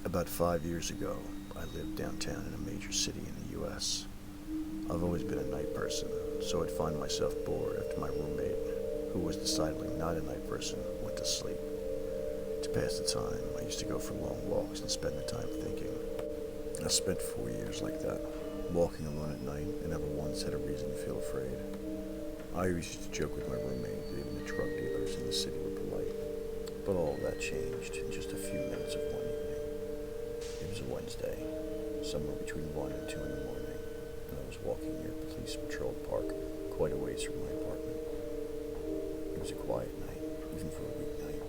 About 5 years ago, I lived downtown in a major city in the U.S. I've always been a night person, so I'd find myself bored after my roommate, who was decidedly not a night person, went to sleep. To pass the time, I used to go for long walks and spend the time thinking. I spent 4 years like that, walking alone at night and never once had a reason to feel afraid. I always used to joke with my roommate that even the drug dealers in the city were polite. But all of that changed in just a few minutes of one evening. It was a Wednesday, somewhere between 1 and 2 in the morning, and I was walking near a police patrolled park quite a ways from my apartment. It was a quiet night, even for a weeknight,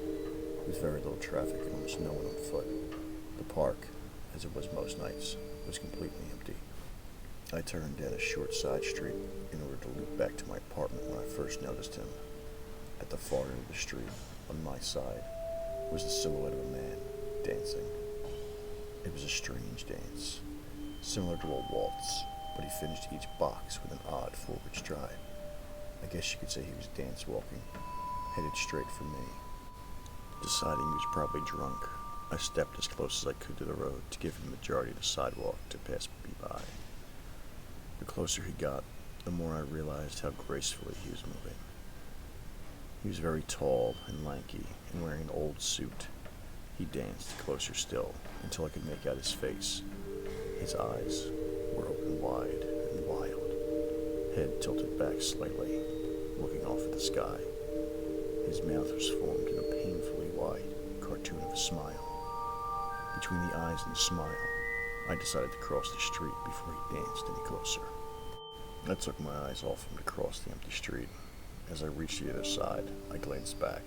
with very little traffic and almost no one on foot. The park, as it was most nights, was completely empty. I turned down a short side street in order to loop back to my apartment when I first noticed him. At the far end of the street, on my side, was the silhouette of a man dancing. It was a strange dance, similar to a waltz, but he finished each box with an odd forward stride. I guess you could say he was dance walking, headed straight for me. Deciding he was probably drunk, I stepped as close as I could to the road to give him the majority of the sidewalk to pass me by. The closer he got, the more I realized how gracefully he was moving. He was very tall and lanky and wearing an old suit. He danced closer still until I could make out his face. His eyes were open wide and wild, head tilted back slightly, looking off at the sky. His mouth was formed in a painfully wide cartoon of a smile. Between the eyes and the smile, I decided to cross the street before he danced any closer. I took my eyes off him to cross the empty street. As I reached the other side, I glanced back,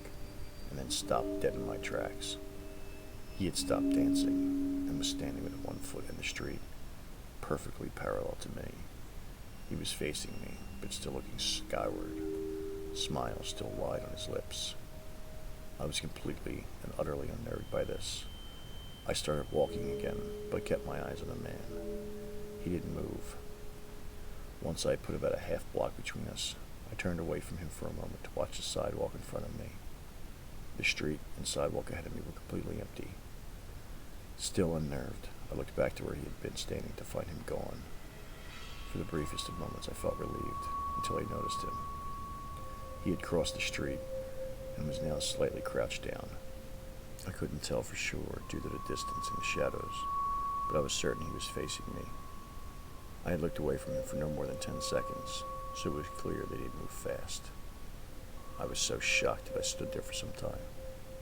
and then stopped dead in my tracks. He had stopped dancing, and was standing with one foot in the street, perfectly parallel to me. He was facing me, but still looking skyward, smile still wide on his lips. I was completely and utterly unnerved by this. I started walking again, but kept my eyes on the man. He didn't move. Once I had put about a half block between us, I turned away from him for a moment to watch the sidewalk in front of me. The street and sidewalk ahead of me were completely empty. Still unnerved, I looked back to where he had been standing to find him gone. For the briefest of moments I felt relieved, until I noticed him. He had crossed the street, and was now slightly crouched down. I couldn't tell for sure due to the distance and the shadows, but I was certain he was facing me. I had looked away from him for no more than 10 seconds, so it was clear that he had moved fast. I was so shocked that I stood there for some time,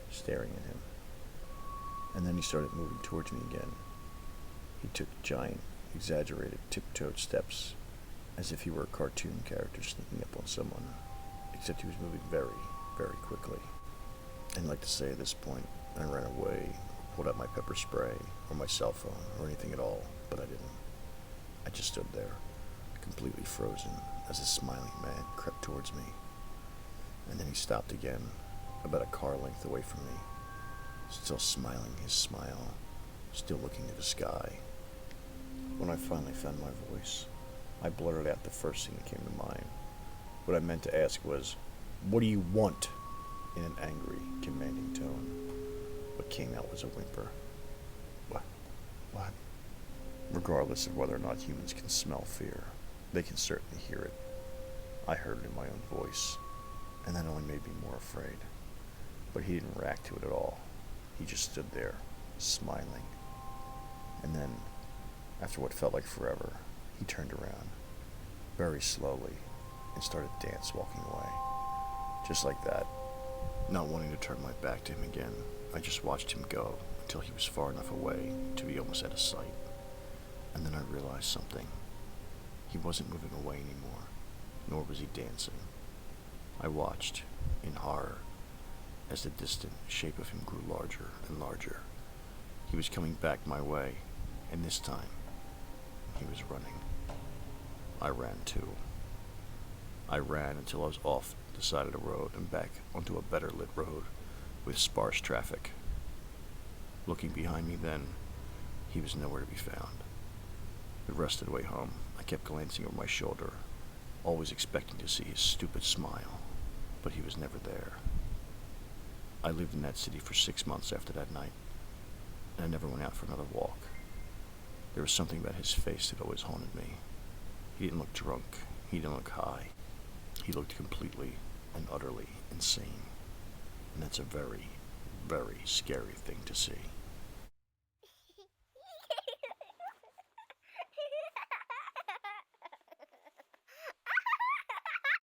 staring at him. And then he started moving towards me again. He took giant, exaggerated, tiptoed steps, as if he were a cartoon character sneaking up on someone, except he was moving very, very quickly. I'd like to say at this point, I ran away, or pulled out my pepper spray, or my cell phone, or anything at all, but I didn't. I just stood there, completely frozen, as this smiling man crept towards me. And then he stopped again, about a car length away from me, still smiling his smile, still looking to the sky. When I finally found my voice, I blurted out the first thing that came to mind. What I meant to ask was, "What do you want?" in an angry, commanding tone. What came out was a whimper. What? Regardless of whether or not humans can smell fear, they can certainly hear it. I heard it in my own voice, and that only made me more afraid. But he didn't react to it at all. He just stood there, smiling. And then, after what felt like forever, he turned around, very slowly, and started dance walking away. Just like that. Not wanting to turn my back to him again, I just watched him go until he was far enough away to be almost out of sight. And then I realized something. He wasn't moving away anymore, nor was he dancing. I watched, in horror, as the distant shape of him grew larger and larger. He was coming back my way, and this time, he was running. I ran too. I ran until I was off the side of the road and back onto a better lit road with sparse traffic. Looking behind me then, he was nowhere to be found. The rest of the way home, I kept glancing over my shoulder, always expecting to see his stupid smile, but he was never there. I lived in that city for 6 months after that night. and I never went out for another walk. There was something about his face that always haunted me. He didn't look drunk. He didn't look high. He looked completely and utterly insane. And that's a very, very scary thing to see.